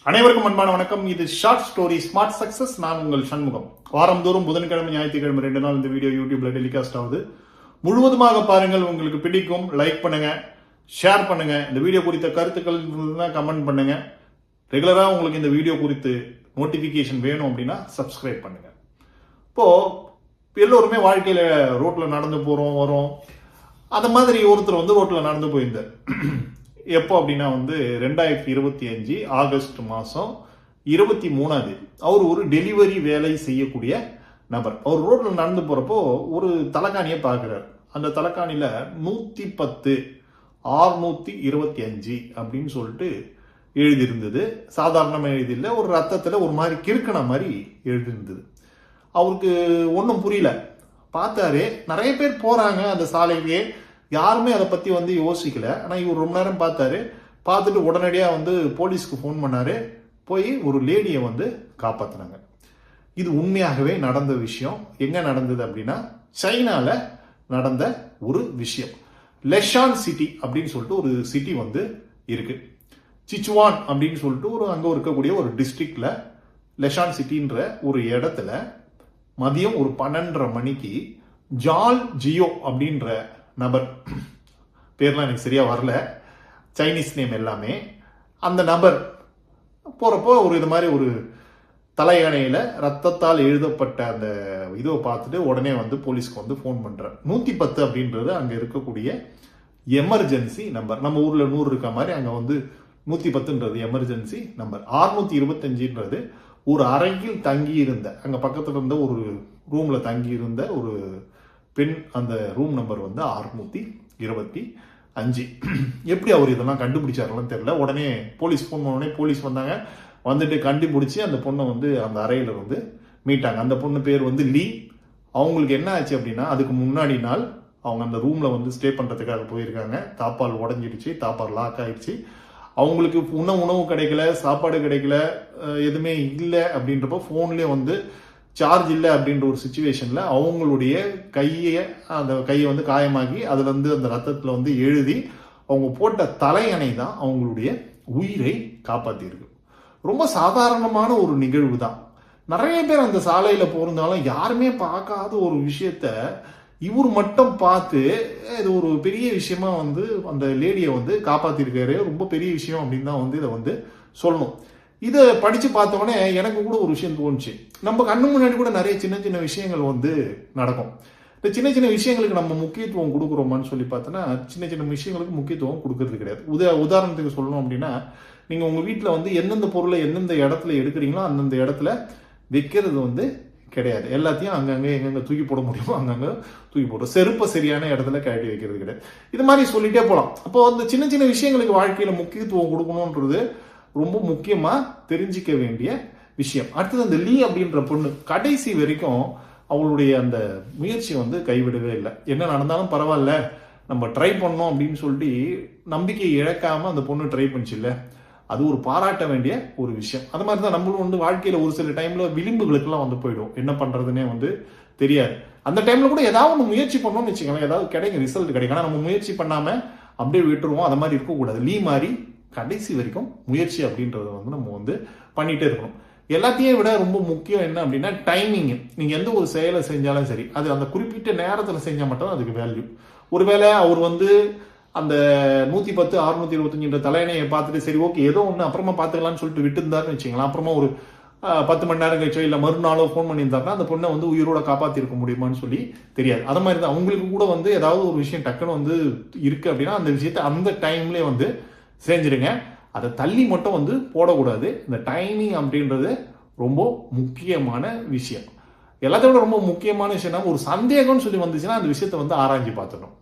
அனைவருக்கும் அன்பான வணக்கம். இது ஷார்ட் ஸ்டோரி ஸ்மார்ட் சக்சஸ். நான் உங்கள் சண்முகம். வாரந்தோறும் புதன்கிழமை ஞாயிற்றுக்கிழமை 2 நாள் இந்த வீடியோ யூடியூப்ல டெலிகாஸ்ட் ஆகுது. முழுவதுமாக பாருங்கள். உங்களுக்கு பிடிக்கும். லைக் பண்ணுங்க, ஷேர் பண்ணுங்க. இந்த வீடியோ குறித்த கருத்துக்கள் கமெண்ட் பண்ணுங்க. ரெகுலரா உங்களுக்கு இந்த வீடியோ குறித்து நோட்டிபிகேஷன் வேணும் அப்படின்னா சப்ஸ்கிரைப் பண்ணுங்க. இப்போ எல்லோருமே வாழ்க்கையில ரோட்ல நடந்து போறோம் வரோம். அந்த மாதிரி ஒருத்தர் ரோட்ல நடந்து போயிருந்தார். எப்போ அப்படின்னா 2025 ஆகஸ்ட் மாதம் 23ஆம் தேதி அவர் ஒரு டெலிவரி வேலை செய்யக்கூடிய நபர். அவர் ரோட்ல நடந்து போறப்போ ஒரு தலைக்காணியை பார்க்கிறார். அந்த தலைக்காணியில 110 625 அப்படின்னு சொல்லிட்டு எழுதியிருந்தது. சாதாரணமா எழுதியில்லை, ஒரு ரத்தத்துல ஒரு மாதிரி கிறுக்கன மாதிரி எழுதியிருந்தது. அவருக்கு ஒன்றும் புரியல. பார்த்தாரு, நிறைய பேர் போறாங்க அந்த சாலையிலேயே, யாருமே அதை பத்தி யோசிக்கல. ஆனா இவர் ரொம்ப நேரம் பார்த்துட்டு உடனடியா போலீஸ்க்கு ஃபோன் பண்ணாரு. போய் ஒரு லேடியை காப்பாத்தினாங்க. இது உண்மையாகவே நடந்த விஷயம். எங்க நடந்தது அப்படின்னா சைனால நடந்த ஒரு விஷயம். லெஷான் சிட்டி அப்படின்னு சொல்லிட்டு ஒரு சிட்டி இருக்கு. சிச்சுவான் அப்படின்னு சொல்லிட்டு அங்க இருக்கக்கூடிய ஒரு டிஸ்ட்ரிக்ட்ல லெஷான் சிட்டின்ற ஒரு இடத்துல மதியம் ஒரு 12:30 மணிக்கு ஜால் ஜியோ அப்படின்ற நபர், பேர்லாம் எனக்கு சரியா வரல, சைனீஸ் நேம் எல்லாமே, அந்த நபர் போறப்போ இது மாதிரி ஒரு தலையணையில ரத்தத்தால் எழுதப்பட்ட அந்த இதுவை பார்த்துட்டு உடனே போலீஸ்க்கு ஃபோன் பண்றார். 110 அப்படின்றது அங்க இருக்கக்கூடிய எமர்ஜென்சி நம்பர். நம்ம ஊர்ல 100 இருக்க மாதிரி அங்க 110ன்றது எமர்ஜென்சி நம்பர். 625ன்றது ஒரு அறையில் தங்கி இருந்த, அங்க பக்கத்துல இருந்த ஒரு ரூம்ல தங்கி இருந்த ஒரு பெண். அந்த ரூம் நம்பர் 625. எப்படி அவர் இதெல்லாம் கண்டுபிடிச்சாருன்னு தெரியல. உடனே போலீஸ் ஃபோன் பண்ண உடனே போலீஸ் வந்தாங்க. வந்துட்டு கண்டுபிடிச்சி அந்த பொண்ணை அந்த அறையில மீட்டாங்க. அந்த பொண்ணு பேர் லீ. அவங்களுக்கு என்ன ஆச்சு அப்படின்னா, அதுக்கு முன்னாடி நாள் அவங்க அந்த ரூம்ல ஸ்டே பண்றதுக்காக போயிருக்காங்க. தாப்பால் உடஞ்சிடுச்சு, தாப்பால் லாக் ஆயிடுச்சு. அவங்களுக்கு உணவு கிடைக்கல, சாப்பாடு கிடைக்கல, எதுவுமே இல்லை அப்படின்றப்போ போன்லயே சார்ஜ் இல்லை அப்படின்ற ஒரு சுச்சுவேஷன்ல அவங்களுடைய அந்த கையை காயமாகி அதுல அந்த ரத்தத்துல எழுதி அவங்க போட்ட தலையணை தான் அவங்களுடைய உயிரை காப்பாத்திருக்கு. ரொம்ப சாதாரணமான ஒரு நிகழ்வு தான். நிறைய பேர் அந்த சாலையில போறதாலும் யாருமே பார்க்காத ஒரு விஷயத்த இவர் மட்டும் பார்த்து இது ஒரு பெரிய விஷயமா அந்த லேடியை காப்பாத்திருக்காரு. ரொம்ப பெரிய விஷயம் அப்படின்னு தான் இதை சொல்லணும். இதை படிச்சு பார்த்தோன்னே எனக்கு கூட ஒரு விஷயம் தோணுச்சு. நம்ம கண்ணு முன்னாடி கூட நிறைய சின்ன சின்ன விஷயங்கள் நடக்கும். இந்த சின்ன சின்ன விஷயங்களுக்கு நம்ம முக்கியத்துவம் கொடுக்குறோமான்னு சொல்லி பார்த்தோன்னா சின்ன சின்ன விஷயங்களுக்கு முக்கியத்துவம் கொடுக்கறது கிடையாது. உதாரணத்துக்கு சொல்லணும் அப்படின்னா, நீங்க உங்க வீட்டில் எந்தெந்த பொருளை எந்தெந்த இடத்துல எடுக்கிறீங்களோ அந்தந்த இடத்துல வைக்கிறது கிடையாது. எல்லாத்தையும் அங்கங்க எங்கெங்க தூக்கி போட முடியுமோ அங்கங்க தூக்கி போடும். செருப்பை சரியான இடத்துல கழட்டி வைக்கிறது கிடையாது. இது மாதிரி சொல்லிட்டே போகலாம். அப்போ அந்த சின்ன சின்ன விஷயங்களுக்கு வாழ்க்கையில முக்கியத்துவம் கொடுக்கணும்ன்றது ரொம்ப முக்கியமா தெரிஞ்சிக்க வேண்டிய விஷயம். அடுத்தது அந்த லீ அப்படின்ற பொண்ணு கடைசி வரைக்கும் அவளுடைய அந்த முயற்சி கைவிடவே இல்லை. என்ன நடந்தாலும் பரவாயில்ல, நம்ம ட்ரை பண்ணோம் அப்படின்னு சொல்லிட்டு நம்பிக்கை இழக்காம அந்த பொண்ணு ட்ரை பண்ணிச்சு இல்ல, அது ஒரு பாராட்ட வேண்டிய ஒரு விஷயம். அது மாதிரி தான் நம்மளும் வாழ்க்கையில ஒரு சில டைம்ல விளிம்புகளுக்கெல்லாம் போயிடும். என்ன பண்றதுன்னே தெரியாது. அந்த டைம்ல கூட ஏதாவது ஒன்று முயற்சி பண்ணோம்னு வச்சுக்கோங்க, ஏதாவது கிடைக்கும், ரிசல்ட் கிடைக்கும். ஆனா நம்ம முயற்சி பண்ணாம அப்படியே விட்டுருவோம். அது மாதிரி இருக்கக்கூடாது. லீ மாதிரி கடைசி வரைக்கும் முயற்சி அப்படின்றத நம்ம பண்ணிட்டே இருக்கணும். எல்லாத்தையும் விட ரொம்ப முக்கியம் என்ன அப்படின்னா டைமிங். நீங்க எந்த ஒரு செயலை செஞ்சாலும் சரி, அது அந்த குறிப்பிட்ட நேரத்துல செஞ்சா மட்டும் அதுக்கு வேல்யூ. ஒருவேளை அவர் அந்த 110 625 தலையணையை பார்த்துட்டு சரி ஓகே ஏதோ ஒன்று அப்புறமா பார்த்துக்கலாம்னு சொல்லிட்டு விட்டு இருந்தாருன்னு வச்சுக்கலாம். அப்புறமா ஒரு 10 மணி நேரம் கழிச்சோ இல்லை மறுநாளோ ஃபோன் பண்ணியிருந்தாருன்னா அந்த பொண்ணை உயிரோட காப்பாற்றிருக்க முடியுமான்னு சொல்லி தெரியாது. அது மாதிரி தான் அவங்களுக்கு கூட ஏதாவது ஒரு விஷயம் டக்குன்னு இருக்கு அப்படின்னா அந்த விஷயத்த அந்த டைம்லேயே செஞ்சிருங்க. அதை தள்ளி மட்டும் போடக்கூடாது. இந்த டைமிங் அப்படின்றது ரொம்ப முக்கியமான விஷயம். எல்லாத்தையும் விட ரொம்ப முக்கியமான விஷயம்னா ஒரு சந்தேகம்னு சொல்லி வந்துச்சுன்னா அந்த விஷயத்த ஆராய்ச்சி பார்த்துடணும்.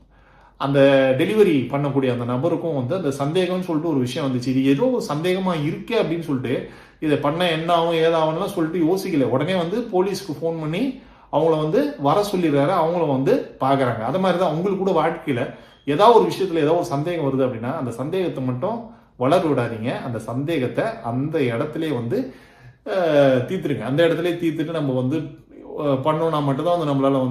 அந்த டெலிவரி பண்ணக்கூடிய அந்த நபருக்கும் அந்த சந்தேகம்னு சொல்லிட்டு ஒரு விஷயம் வந்துச்சு. இது ஏதோ ஒரு சந்தேகமா இருக்கே அப்படின்னு சொல்லிட்டு இதை பண்ண என்ன ஆகும் ஏதாகும்லாம் சொல்லிட்டு யோசிக்கல. உடனே போலீஸ்க்கு ஃபோன் பண்ணி அவங்கள வர சொல்லிடுறாரு. அவங்கள பாக்குறாங்க. அது மாதிரி தான் உங்களுக்கு கூட வாழ்க்கையில ஏதாவது ஒரு விஷயத்துல ஏதாவது ஒரு சந்தேகம் வருது அப்படின்னா அந்த சந்தேகத்தை மட்டும் வளர விடாதீங்க. அந்த சந்தேகத்தை அந்த இடத்துல தீர்த்துருங்க. அந்த இடத்துல தீர்த்துட்டு நம்ம பண்ணோம்னா மட்டும்தான் நம்மளால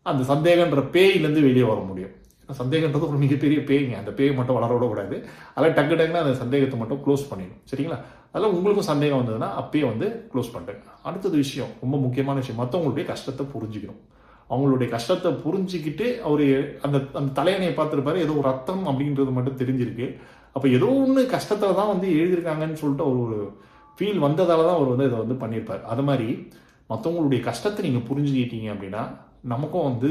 அந்த சந்தேகன்ற பேயிலேருந்து வெளியே வர முடியும். சந்தேகன்றது ஒரு மிகப்பெரிய பேய்ங்க. அந்த பேயை மட்டும் வளர விடக்கூடாது. அதெல்லாம் டக்குன்னு அந்த சந்தேகத்தை மட்டும் க்ளோஸ் பண்ணிடணும். சரிங்களா? அதெல்லாம் உங்களுக்கும் சந்தேகம் வந்ததுன்னா அப்பயே வந்து க்ளோஸ் பண்ணிடுங்க. அடுத்தது விஷயம், ரொம்ப முக்கியமான விஷயம், மற்றவங்களுடைய கஷ்டத்தை புரிஞ்சுக்கணும். அவங்களுடைய கஷ்டத்தை புரிஞ்சுக்கிட்டு அவர் அந்த அந்த தலையணையை பார்த்துருப்பாரு, ஏதோ ஒரு ரத்தம் அப்படின்றது மட்டும் தெரிஞ்சிருக்கு. அப்போ ஏதோ ஒன்று கஷ்டத்தில் தான் வந்து எழுதியிருக்காங்கன்னு சொல்லிட்டு ஒரு ஃபீல் வந்ததால தான் அவர் வந்து இதை வந்து பண்ணியிருப்பார். அது மாதிரி மற்றவங்களுடைய கஷ்டத்தை நீங்கள் புரிஞ்சுக்கிட்டீங்க அப்படின்னா நமக்கும் வந்து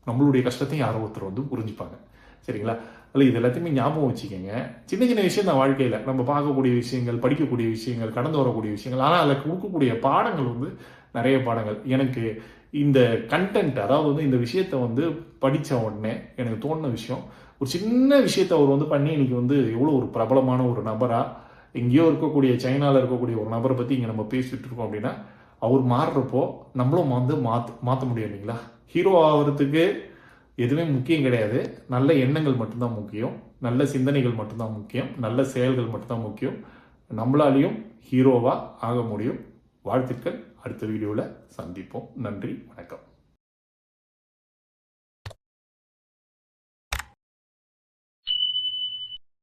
நம்மளுடைய கஷ்டத்தையும் யாரோ ஒருத்தர் வந்து புரிஞ்சுப்பாங்க. சரிங்களா? அதில் இது எல்லாத்தையுமே ஞாபகம் வச்சுக்கோங்க. சின்ன சின்ன விஷயம் தான் வாழ்க்கையில் நம்ம பார்க்கக்கூடிய விஷயங்கள், படிக்கக்கூடிய விஷயங்கள், கடந்து வரக்கூடிய விஷயங்கள். ஆனால் அதில் கொடுக்கக்கூடிய பாடங்கள் வந்து நிறைய பாடங்கள். எனக்கு இந்த கண்டென்ட், அதாவது வந்து இந்த விஷயத்த வந்து படித்த உடனே எனக்கு தோணுன விஷயம், ஒரு சின்ன விஷயத்த அவர் வந்து பண்ணி இன்னைக்கு வந்து எவ்வளோ ஒரு பிரபலமான ஒரு நபராக, எங்கேயோ இருக்கக்கூடிய சைனாவில் இருக்கக்கூடிய ஒரு நபரை பற்றி இங்கே நம்ம பேசிகிட்டு இருக்கோம் அப்படின்னா, அவர் மாறுறப்போ நம்மளும் வந்து மாற்ற முடியும் இல்லைங்களா? ஹீரோ ஆகிறதுக்கு எதுவுமே முக்கியம் கிடையாது. நல்ல எண்ணங்கள் மட்டும்தான் முக்கியம், நல்ல சிந்தனைகள் மட்டும்தான் முக்கியம், நல்ல செயல்கள் மட்டும்தான் முக்கியம். நம்மளாலையும் ஹீரோவாக ஆக முடியும். வாழ்த்துக்கள். அடுத்த வீடியோவில் சந்திப்போம். நன்றி, வணக்கம்.